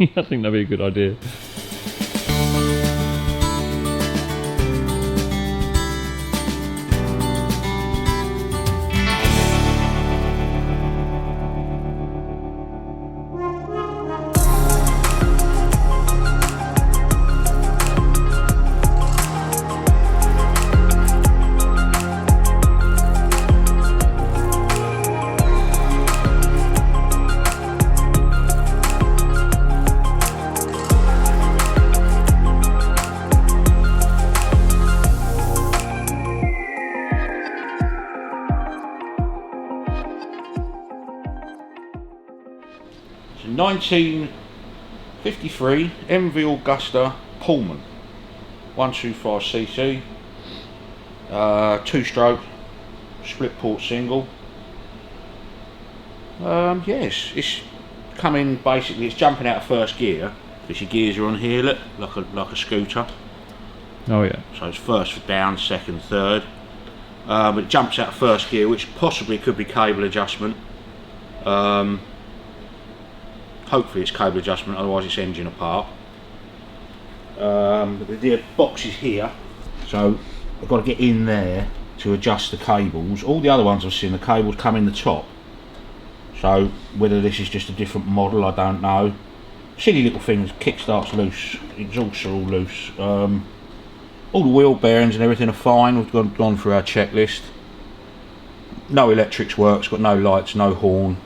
I think that'd be a good idea. It's a 1953 MV Agusta Pullman 125cc, 2-stroke, split port single. Yes, it's coming basically. It's jumping out of first gear because your gears are on here, look, like a scooter. Oh yeah. So it's first for down, second, third. But it jumps out of first gear, which possibly could be cable adjustment. Hopefully it's cable adjustment, otherwise it's engine apart. The box is here, so I've got to get in there to adjust the cables. All the other ones I've seen, the cables come in the top. So whether this is just a different model, I don't know. Silly little things, kickstart's loose, exhausts are all loose. All the wheel bearings and everything are fine. We've gone through our checklist. No electrics works, got no lights, no horn.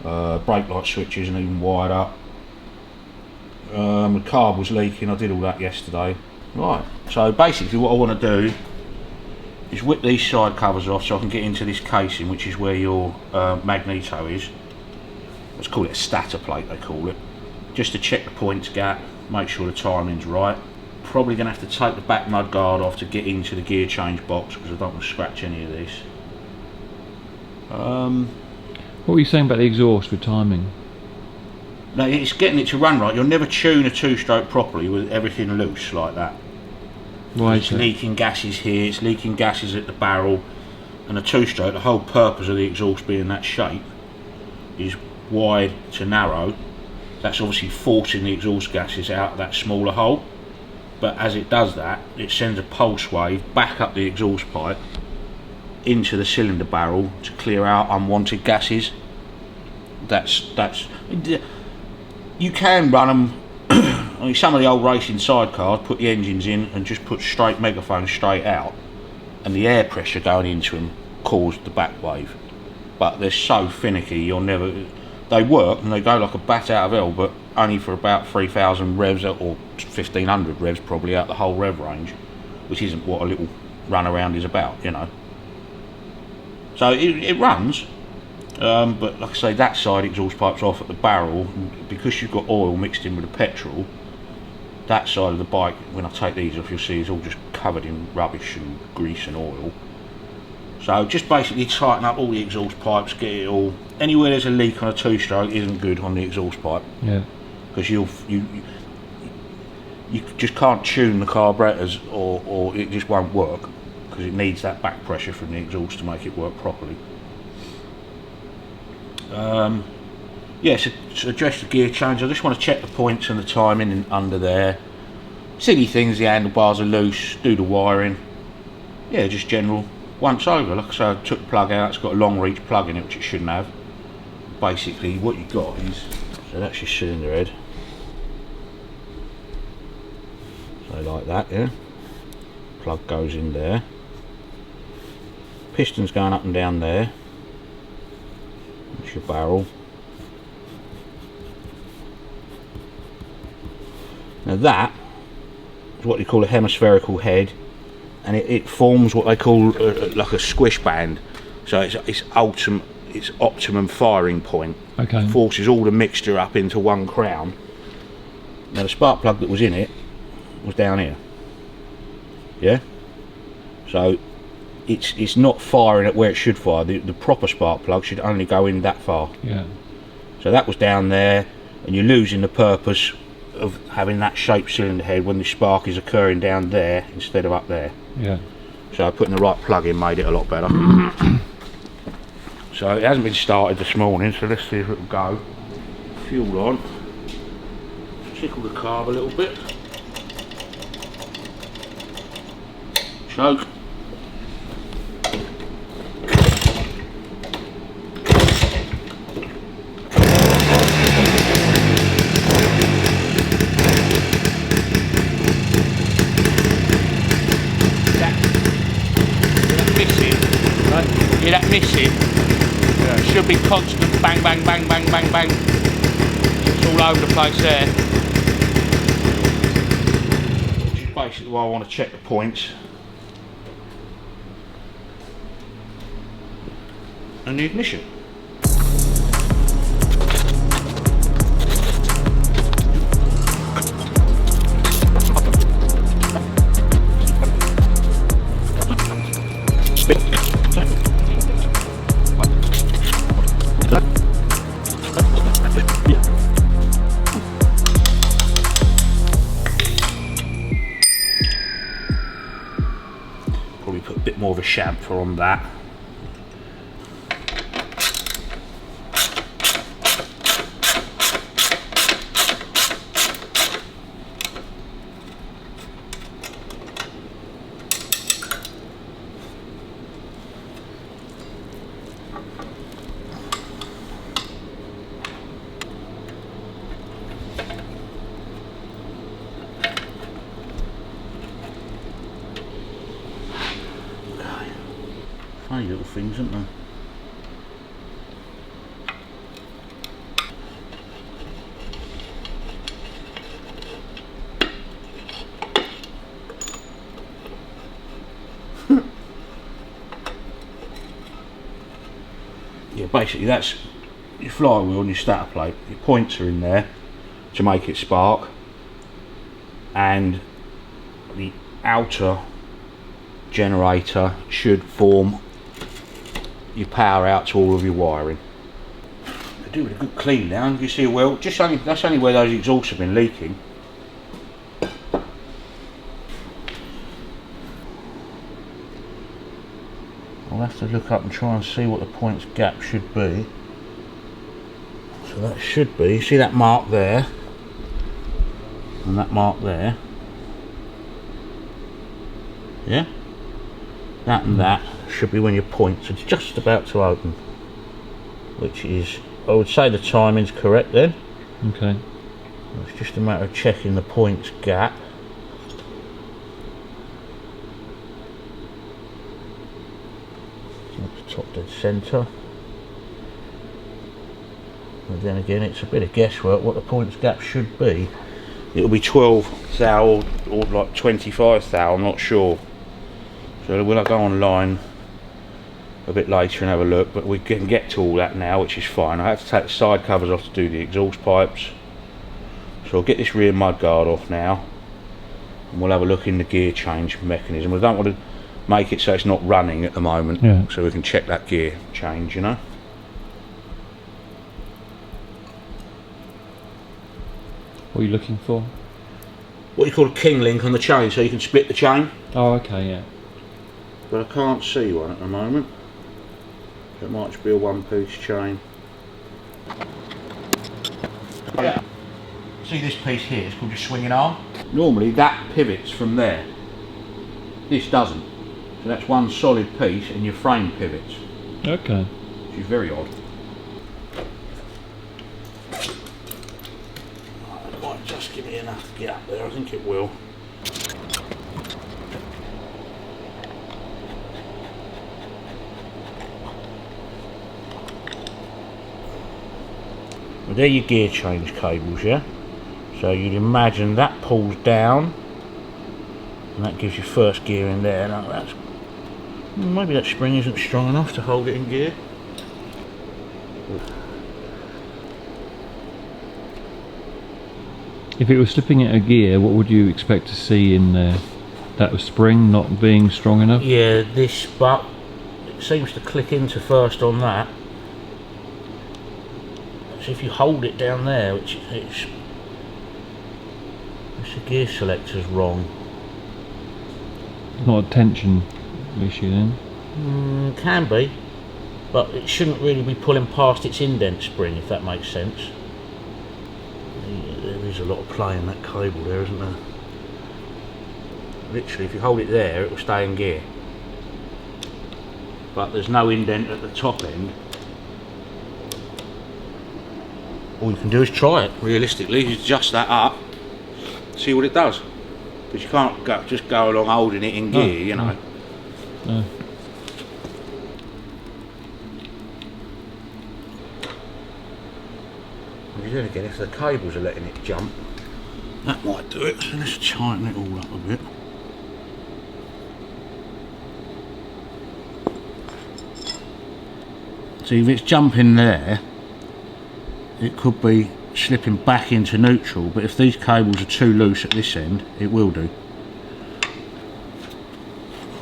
Brake light switch isn't even wired up. The carb was leaking, I did all that yesterday. Right, so basically what I want to do is whip these side covers off so I can get into this casing, which is where your magneto is. Let's call it a stator plate, they call it. Just to check the points gap, make sure the timing's right. Probably going to have to take the back mud guard off to get into the gear change box because I don't want to scratch any of this. What were you saying about the exhaust with timing? No, it's getting it to run right. You'll never tune a 2-stroke properly with everything loose like that. Why? It's leaking gases here, it's leaking gases at the barrel, and a 2-stroke, the whole purpose of the exhaust being that shape is wide to narrow. That's obviously forcing the exhaust gases out of that smaller hole, but as it does that, it sends a pulse wave back up the exhaust pipe into the cylinder barrel to clear out unwanted gases. That's you can run them. I mean, some of the old racing sidecars put the engines in and just put straight megaphones straight out, and the air pressure going into them caused the back wave. But they're so finicky, you'll never. They work and they go like a bat out of hell, but only for about 3,000 revs or 1,500 revs probably out the whole rev range, which isn't what a little run around is about, you know. So it runs, but like I say, that side exhaust pipe's off at the barrel, because you've got oil mixed in with the petrol. That side of the bike, when I take these off, you'll see it's all just covered in rubbish and grease and oil. So just basically tighten up all the exhaust pipes, get it all. Anywhere there's a leak on a 2-stroke isn't good on the exhaust pipe. Yeah. Because you just can't tune the carburetors, or it just won't work, because it needs that back pressure from the exhaust to make it work properly. Yeah, so to address the gear change, I just want to check the points and the timing under there. Silly things, the handlebars are loose, do the wiring. Yeah, just general. Once over, like I say, I took the plug out, it's got a long reach plug in it, which it shouldn't have. Basically, what you've got is, so that's your cylinder head. So like that, yeah. Plug goes in there. Piston's going up and down there. That's your barrel. Now that is what you call a hemispherical head, and it forms what they call like a squish band. So it's optimum firing point. Okay. Forces all the mixture up into one crown. Now the spark plug that was in it was down here. Yeah. So it's not firing at where it should fire. The proper spark plug should only go in that far. Yeah. So that was down there, and you're losing the purpose of having that shaped cylinder head when the spark is occurring down there instead of up there. Yeah. So putting the right plug in made it a lot better. So it hasn't been started this morning, so let's see if it'll go. Fuel on. Tickle the carb a little bit. Choke. Hear that missing? Yeah. Should be constant bang, bang, bang, bang, bang, bang. It's all over the place there. Which is basically why I want to check the points. And the ignition. Probably put a bit more of a chamfer on that. Funny little things, aren't they? Yeah, basically that's your flywheel and your starter plate. Your points are in there to make it spark, and the outer generator should form your power out to all of your wiring. Could do with a good clean down. You see, well, that's only where those exhausts have been leaking. I'll have to look up and try and see what the points gap should be. So that should be, you see that mark there and that mark there, yeah, that and that should be when your points are just about to open, which is, I would say the timing's correct then. Okay. It's just a matter of checking the points gap. That's top dead centre. And then again, it's a bit of guesswork what the points gap should be. It'll be 12 thou or like 25 thou, I'm not sure. So we'll go online a bit later and have a look, but we can get to all that now, which is fine. I have to take the side covers off to do the exhaust pipes, so I'll get this rear mudguard off now and we'll have a look in the gear change mechanism. We don't want to make it so it's not running at the moment, yeah, so we can check that gear change, you know. What are you looking for? What you call a king link on the chain, so you can split the chain. Oh, okay, yeah. But I can't see one at the moment. It might just be a one-piece chain. Yeah. See this piece here, it's called your swinging arm. Normally that pivots from there. This doesn't. So that's one solid piece and your frame pivots. Okay. Which is very odd. It might just give me enough to get up there, I think it will. Well, they're your gear change cables, yeah? So you'd imagine that pulls down and that gives you first gear in there. Now that's, maybe that spring isn't strong enough to hold it in gear. If it was slipping at a gear, what would you expect to see in there? That was spring not being strong enough? Yeah, this, but it seems to click into first on that. So if you hold it down there, which it's the gear selector's wrong. Not a tension issue then? Can be, but it shouldn't really be pulling past its indent spring, if that makes sense. There is a lot of play in that cable there, isn't there? Literally, if you hold it there, it will stay in gear. But there's no indent at the top end. All you can do is try it. Realistically, you adjust that up, see what it does. Because you can't just go along holding it in gear, you know. No. And then again, if the cables are letting it jump, that might do it. So let's tighten it all up a bit. See, if it's jumping there, it could be slipping back into neutral, but if these cables are too loose at this end, it will do.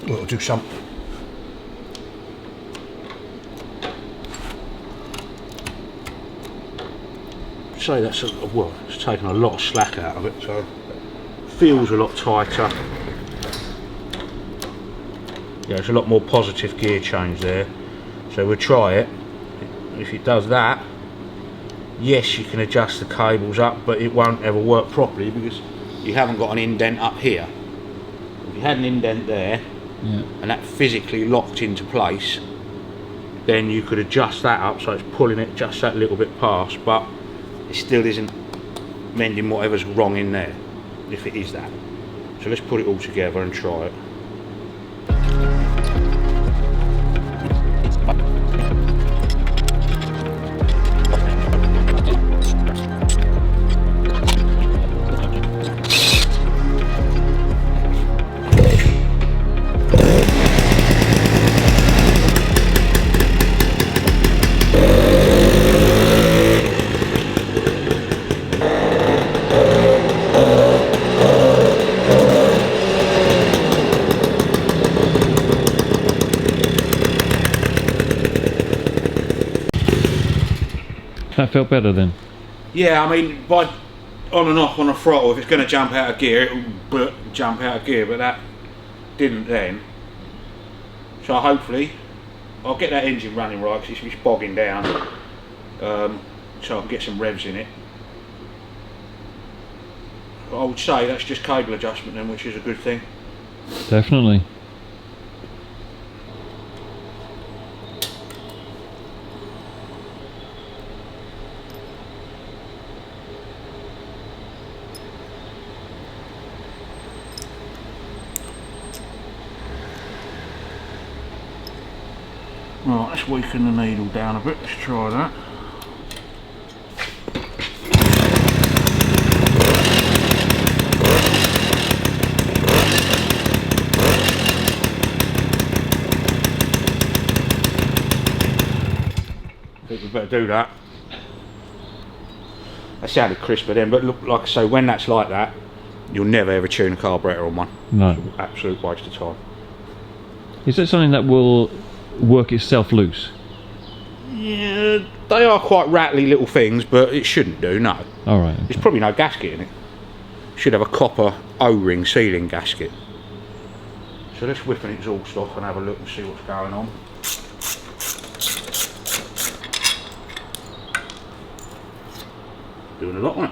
Well, it'll do something. So that's well, it's taken a lot of slack out of it, so it feels a lot tighter. Yeah, it's a lot more positive gear change there. So we'll try it. If it does that, yes, you can adjust the cables up, but it won't ever work properly because you haven't got an indent up here. If you had an indent there, and that physically locked into place, then you could adjust that up so it's pulling it just that little bit past, but it still isn't mending whatever's wrong in there, if it is that. So let's put it all together and try it. That felt better then? Yeah, I mean, by on and off on a throttle, if it's going to jump out of gear, it will jump out of gear, but that didn't then. So hopefully, I'll get that engine running right, because it's bogging down, so I can get some revs in it. I would say that's just cable adjustment then, which is a good thing. Definitely. Right, let's weaken the needle down a bit, let's try that. I think we better do that. That sounded crisper then, but look, like I say, when that's like that, you'll never ever tune a carburetor on one. No. It's an absolute waste of time. Is that something that will work itself loose? Yeah, they are quite rattly little things, but it shouldn't do, no. Alright. Okay. There's probably no gasket in it. Should have a copper O-ring sealing gasket. So let's whip an exhaust off and have a look and see what's going on. Doing a lot on it.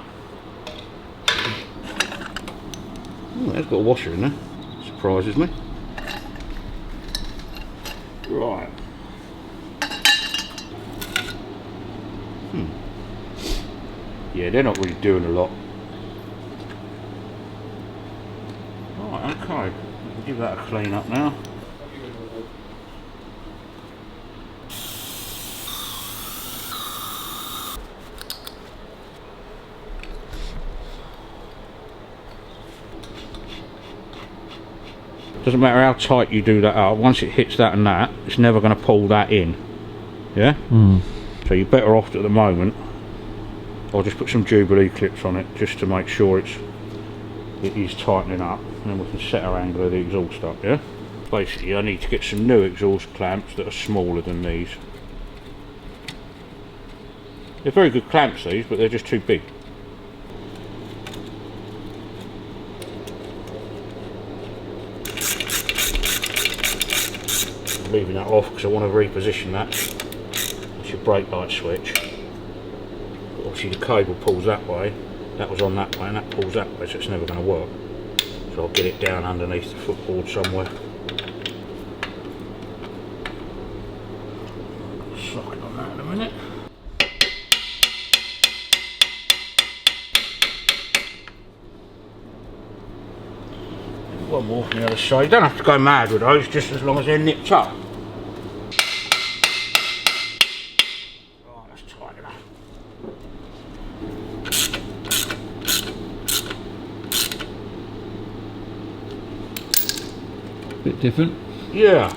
Oh, there's got a washer in there. Surprises me. Right. Yeah, they're not really doing a lot. Right, okay. I'll give that a clean up now. Doesn't matter how tight you do that up, once it hits that and that, it's never going to pull that in. Yeah? So you're better off at the moment. I'll just put some Jubilee clips on it just to make sure it is tightening up, and then we can set our angle of the exhaust up, yeah? Basically I need to get some new exhaust clamps that are smaller than these. They're very good clamps these, but they're just too big. I'm leaving that off because I want to reposition that. That's your brake light switch. Obviously the cable pulls that way, That was on that way and that pulls that way, so it's never going to work. So I'll get it down underneath the footboard somewhere. Socket on that in a minute. One more from the other side. You don't have to go mad with those, just as long as they're nipped up. Right, that's tight enough. Bit different. Yeah.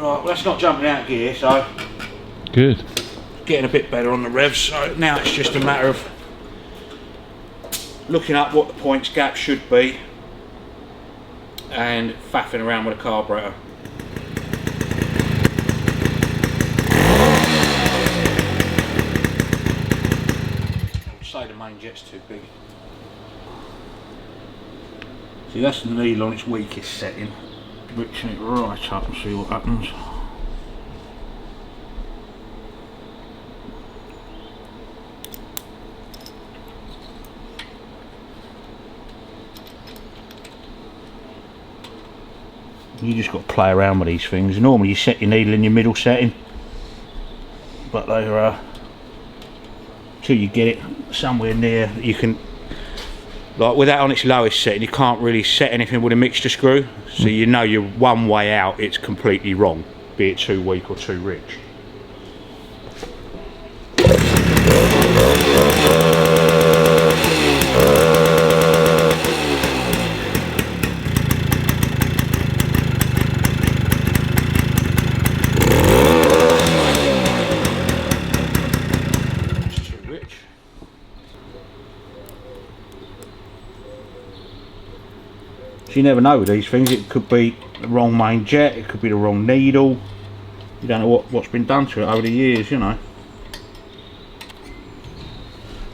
Right, well that's not jumping out of gear, so Good. getting a bit better on the revs, so now it's just a matter of looking up what the points gap should be and faffing around with a carburetor. I'd say the main jet's too big. See, that's the needle on its weakest setting. Mixing it right up and see what happens. You just got to play around with these things. Normally you set your needle in your middle setting, but they're till you get it somewhere near, you can, like with that on its lowest setting, you can't really set anything with a mixture screw, so you know you're one way out, it's completely wrong, be it too weak or too rich. You never know with these things, it could be the wrong main jet, it could be the wrong needle, you don't know what's been done to it over the years, you know.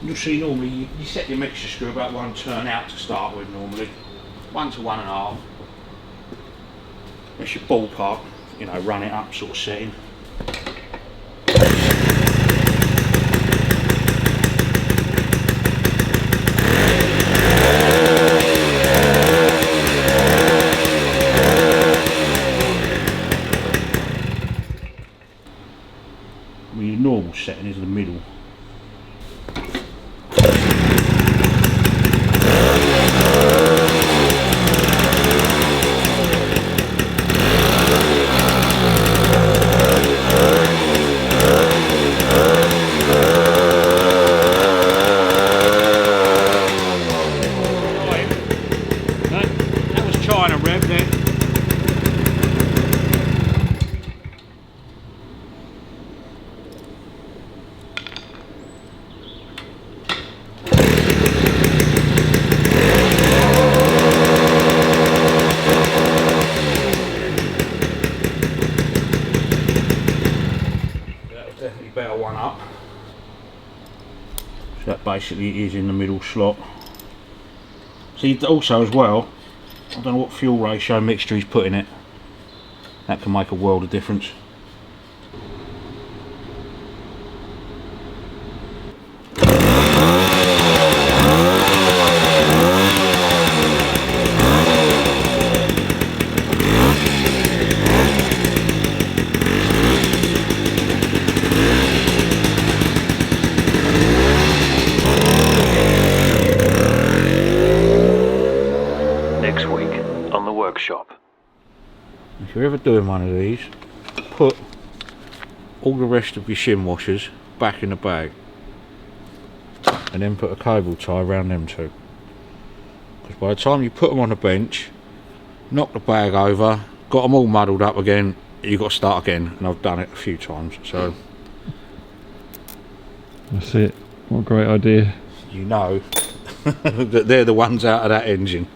You'll see normally you set your mixture screw about 1 turn out to start with normally, 1 to 1.5. That's your ballpark, you know, run it up sort of setting. Your normal setting is the middle. That was China rev there. Better one up. So that basically is in the middle slot. See, also as well, I don't know what fuel ratio mixture he's put in it. That can make a world of difference. you're ever doing one of these, put all the rest of your shim washers back in the bag, and then put a cable tie around them two. Because by the time you put them on the bench, knock the bag over, got them all muddled up again, you've got to start again, and I've done it a few times. So that's it. What a great idea. You know that they're the ones out of that engine.